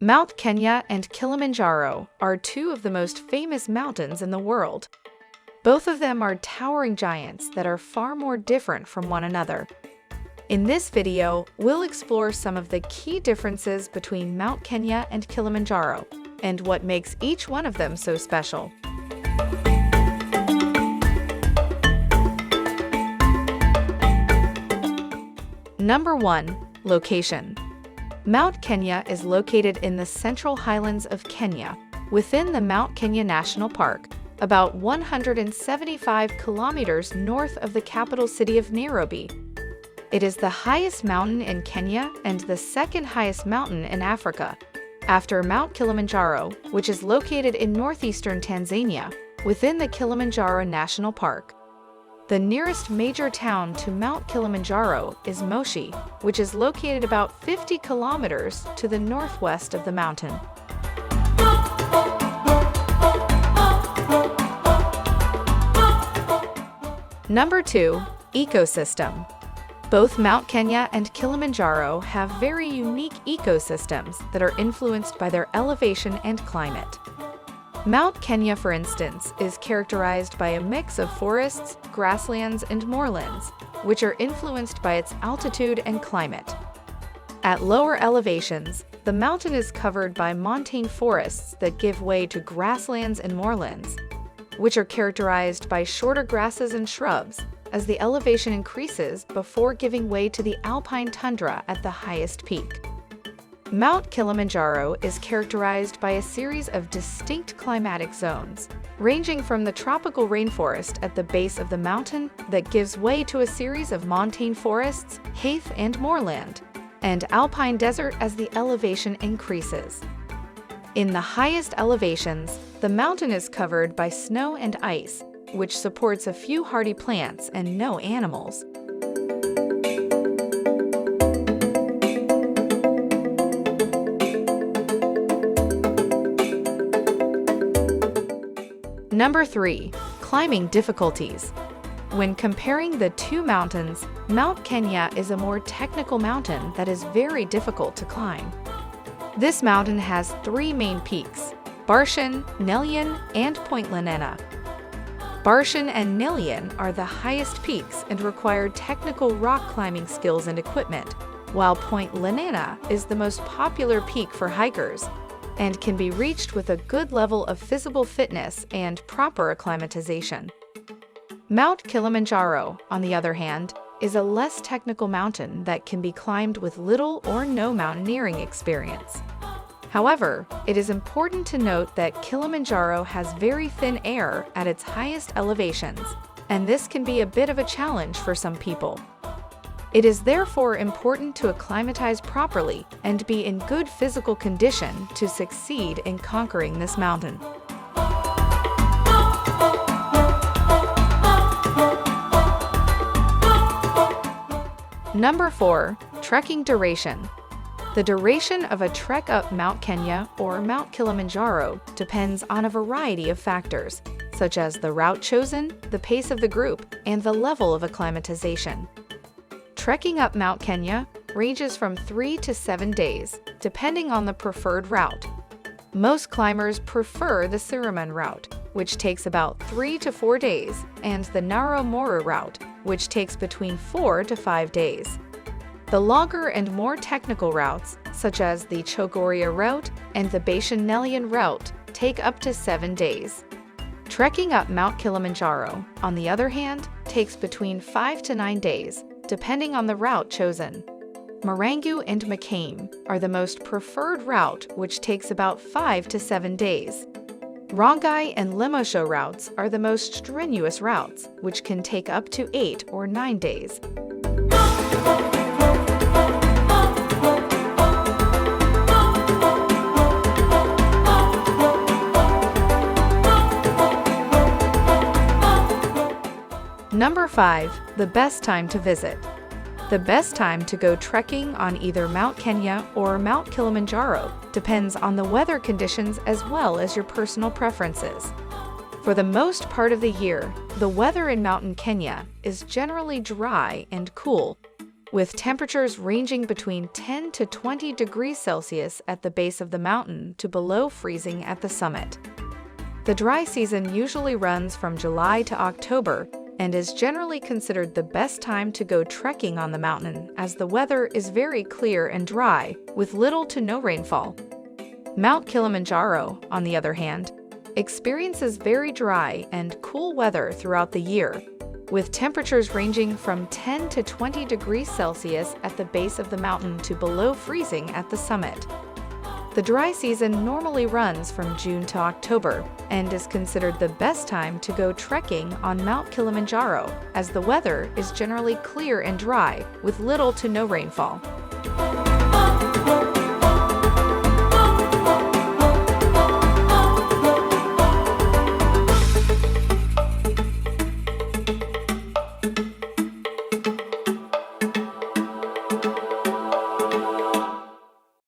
Mount Kenya and Kilimanjaro are two of the most famous mountains in the world. Both of them are towering giants that are far more different from one another. In this video, we'll explore some of the key differences between Mount Kenya and Kilimanjaro, and what makes each one of them so special. Number 1. Location. Mount Kenya is located in the Central Highlands of Kenya, within the Mount Kenya National Park, about 175 kilometers north of the capital city of Nairobi. It is the highest mountain in Kenya and the second highest mountain in Africa, after Mount Kilimanjaro, which is located in northeastern Tanzania, within the Kilimanjaro National Park. The nearest major town to Mount Kilimanjaro is Moshi, which is located about 50 kilometers to the northwest of the mountain. Number 2. Ecosystem. Both Mount Kenya and Kilimanjaro have very unique ecosystems that are influenced by their elevation and climate. Mount Kenya, for instance, is characterized by a mix of forests, grasslands, and moorlands, which are influenced by its altitude and climate. At lower elevations, the mountain is covered by montane forests that give way to grasslands and moorlands, which are characterized by shorter grasses and shrubs as the elevation increases before giving way to the alpine tundra at the highest peak. Mount Kilimanjaro is characterized by a series of distinct climatic zones, ranging from the tropical rainforest at the base of the mountain that gives way to a series of montane forests, heath and moorland, and alpine desert as the elevation increases. In the highest elevations, the mountain is covered by snow and ice, which supports a few hardy plants and no animals. Number 3. Climbing difficulties. When comparing the two mountains, Mount Kenya is a more technical mountain that is very difficult to climb. This mountain has three main peaks: Barshan, Nelion, and Point Lenana. Barshan and Nelion are the highest peaks and require technical rock climbing skills and equipment, while Point Lenana is the most popular peak for hikers and can be reached with a good level of physical fitness and proper acclimatization. Mount Kilimanjaro, on the other hand, is a less technical mountain that can be climbed with little or no mountaineering experience. However, it is important to note that Kilimanjaro has very thin air at its highest elevations, and this can be a bit of a challenge for some people. It is therefore important to acclimatize properly and be in good physical condition to succeed in conquering this mountain. Number 4. Trekking duration. The duration of a trek up Mount Kenya or Mount Kilimanjaro depends on a variety of factors, such as the route chosen, the pace of the group, and the level of acclimatization. Trekking up Mount Kenya ranges from 3 to 7 days, depending on the preferred route. Most climbers prefer the Siraman route, which takes about 3 to 4 days, and the Naro Moro route, which takes between 4 to 5 days. The longer and more technical routes, such as the Chogoria route and the Barshan Nelion route, take up to 7 days. Trekking up Mount Kilimanjaro, on the other hand, takes between 5 to 9 days, depending on the route chosen. Marangu and Makame are the most preferred route, which takes about 5 to 7 days. Rongai and Lemosho routes are the most strenuous routes, which can take up to 8 or 9 days. Number 5. The best time to visit. The best time to go trekking on either Mount Kenya or Mount Kilimanjaro depends on the weather conditions as well as your personal preferences. For the most part of the year, the weather in mountain Kenya is generally dry and cool. with temperatures ranging between 10 to 20 degrees Celsius at the base of the mountain to below freezing at the summit. The dry season usually runs from July to October and is generally considered the best time to go trekking on the mountain, as the weather is very clear and dry, with little to no rainfall. Mount Kilimanjaro, on the other hand, experiences very dry and cool weather throughout the year, with temperatures ranging from 10 to 20 degrees Celsius at the base of the mountain to below freezing at the summit. The dry season normally runs from June to October and is considered the best time to go trekking on Mount Kilimanjaro, as the weather is generally clear and dry with little to no rainfall.